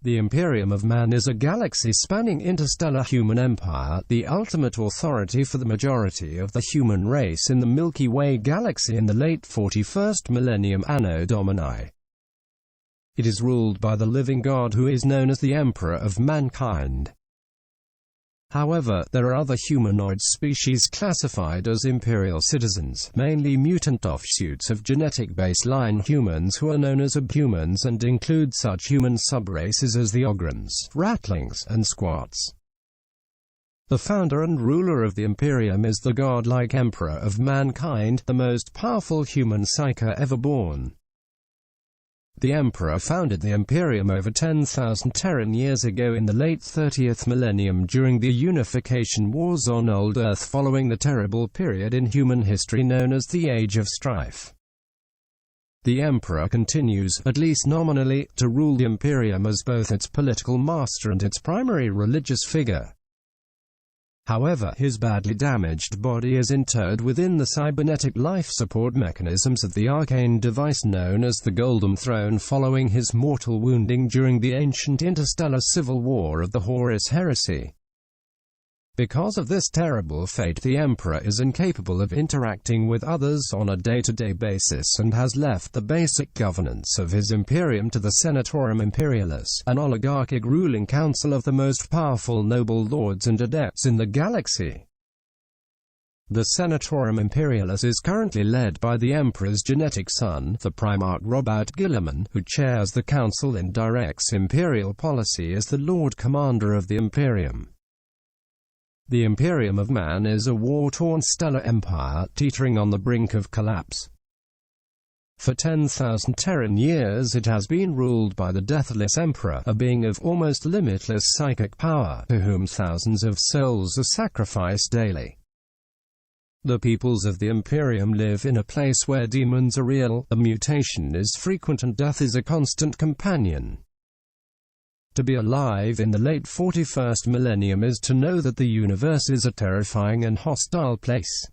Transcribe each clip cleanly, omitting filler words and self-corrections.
The Imperium of Man is a galaxy-spanning interstellar human empire, the ultimate authority for the majority of the human race in the Milky Way Galaxy in the late 41st millennium Anno Domini. It is ruled by the living god who is known as the Emperor of Mankind. However, there are other humanoid species classified as Imperial citizens, mainly mutant offshoots of genetic baseline humans who are known as Abhumans and include such human subraces as the Ogryns, Ratlings, and Squats. The founder and ruler of the Imperium is the godlike Emperor of Mankind, the most powerful human psyker ever born. The Emperor founded the Imperium over 10,000 Terran years ago in the late 30th millennium during the unification wars on old Earth following the terrible period in human history known as the Age of Strife. The Emperor continues, at least nominally, to rule the Imperium as both its political master and its primary religious figure. However, his badly damaged body is interred within the cybernetic life support mechanisms of the arcane device known as the Golden Throne following his mortal wounding during the ancient interstellar civil war of the Horus Heresy. Because of this terrible fate, the Emperor is incapable of interacting with others on a day-to-day basis and has left the basic governance of his Imperium to the Senatorium Imperialis, an oligarchic ruling council of the most powerful noble lords and adepts in the galaxy. The Senatorium Imperialis is currently led by the Emperor's genetic son, the Primarch Robert Guilliman, who chairs the council and directs imperial policy as the Lord Commander of the Imperium. The Imperium of Man is a war-torn stellar empire, teetering on the brink of collapse. For 10,000 Terran years it has been ruled by the deathless Emperor, a being of almost limitless psychic power, to whom thousands of souls are sacrificed daily. The peoples of the Imperium live in a place where demons are real, a mutation is frequent and death is a constant companion. To be alive in the late 41st millennium is to know that the universe is a terrifying and hostile place.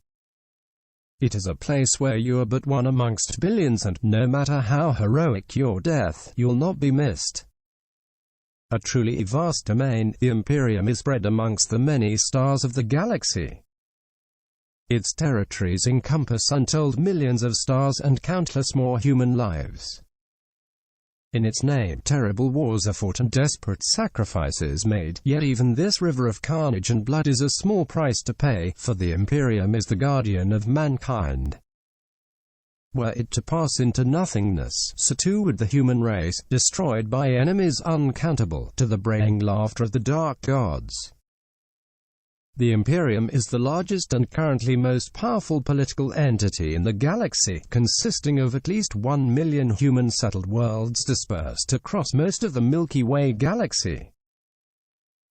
It is a place where you are but one amongst billions and, no matter how heroic your death, you'll not be missed. A truly vast domain, the Imperium is spread amongst the many stars of the galaxy. Its territories encompass untold millions of stars and countless more human lives. In its name, terrible wars are fought and desperate sacrifices made, yet even this river of carnage and blood is a small price to pay, for the Imperium is the guardian of mankind. Were it to pass into nothingness, so too would the human race, destroyed by enemies uncountable, to the braying laughter of the dark gods. The Imperium is the largest and currently most powerful political entity in the galaxy, consisting of at least 1 million human-settled worlds dispersed across most of the Milky Way Galaxy.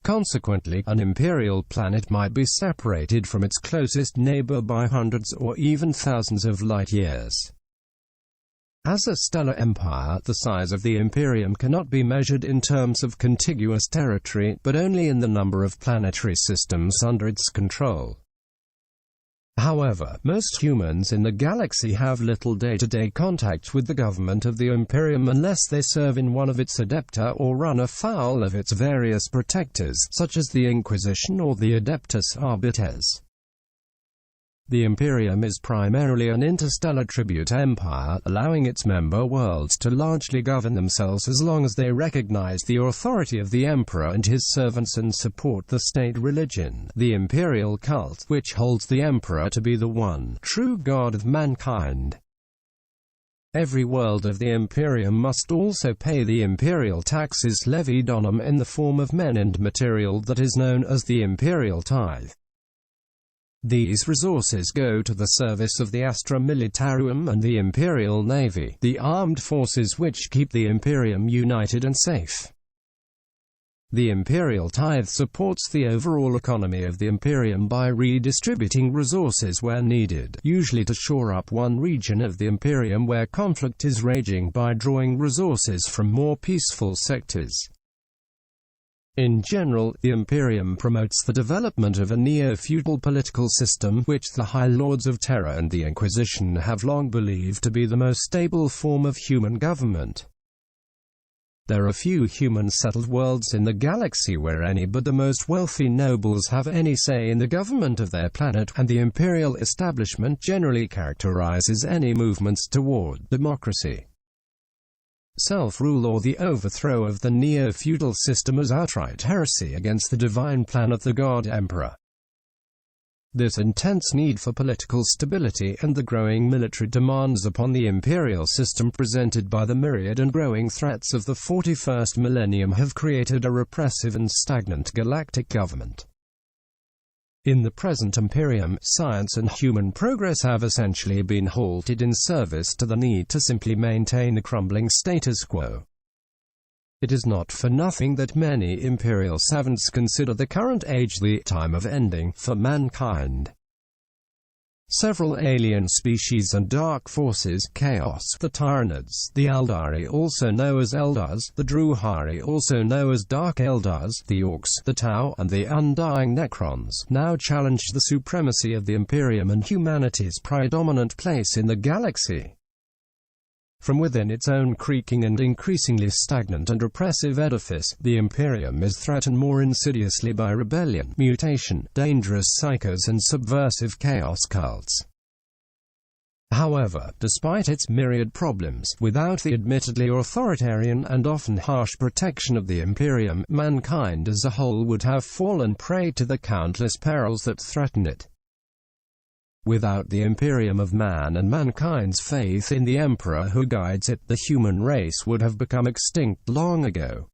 Consequently, an imperial planet might be separated from its closest neighbor by hundreds or even thousands of light-years. As a stellar empire, the size of the Imperium cannot be measured in terms of contiguous territory, but only in the number of planetary systems under its control. However, most humans in the galaxy have little day-to-day contact with the government of the Imperium unless they serve in one of its adepta or run afoul of its various protectors, such as the Inquisition or the Adeptus Arbites. The Imperium is primarily an interstellar tribute empire, allowing its member worlds to largely govern themselves as long as they recognize the authority of the Emperor and his servants and support the state religion, the Imperial cult, which holds the Emperor to be the one true god of mankind. Every world of the Imperium must also pay the imperial taxes levied on them in the form of men and material that is known as the Imperial tithe. These resources go to the service of the Astra Militarum and the Imperial Navy, the armed forces which keep the Imperium united and safe. The Imperial tithe supports the overall economy of the Imperium by redistributing resources where needed, usually to shore up one region of the Imperium where conflict is raging by drawing resources from more peaceful sectors. In general, the Imperium promotes the development of a neo-feudal political system which the High Lords of Terra and the Inquisition have long believed to be the most stable form of human government. There are few human-settled worlds in the galaxy where any but the most wealthy nobles have any say in the government of their planet, and the Imperial establishment generally characterizes any movements toward democracy, self-rule, or the overthrow of the neo-feudal system as outright heresy against the divine plan of the God Emperor. This intense need for political stability and the growing military demands upon the imperial system presented by the myriad and growing threats of the 41st millennium have created a repressive and stagnant galactic government. In the present Imperium, science and human progress have essentially been halted in service to the need to simply maintain the crumbling status quo. It is not for nothing that many imperial savants consider the current age the time of ending for mankind. Several alien species and dark forces, chaos, the Tyranids, the Eldari also known as Eldars, the Druhari also known as Dark Eldars, the Orcs, the Tau, and the Undying Necrons, now challenge the supremacy of the Imperium and humanity's predominant place in the galaxy. From within its own creaking and increasingly stagnant and repressive edifice, the Imperium is threatened more insidiously by rebellion, mutation, dangerous psychos, and subversive chaos cults. However, despite its myriad problems, without the admittedly authoritarian and often harsh protection of the Imperium, mankind as a whole would have fallen prey to the countless perils that threaten it. Without the Imperium of Man and mankind's faith in the Emperor who guides it, the human race would have become extinct long ago.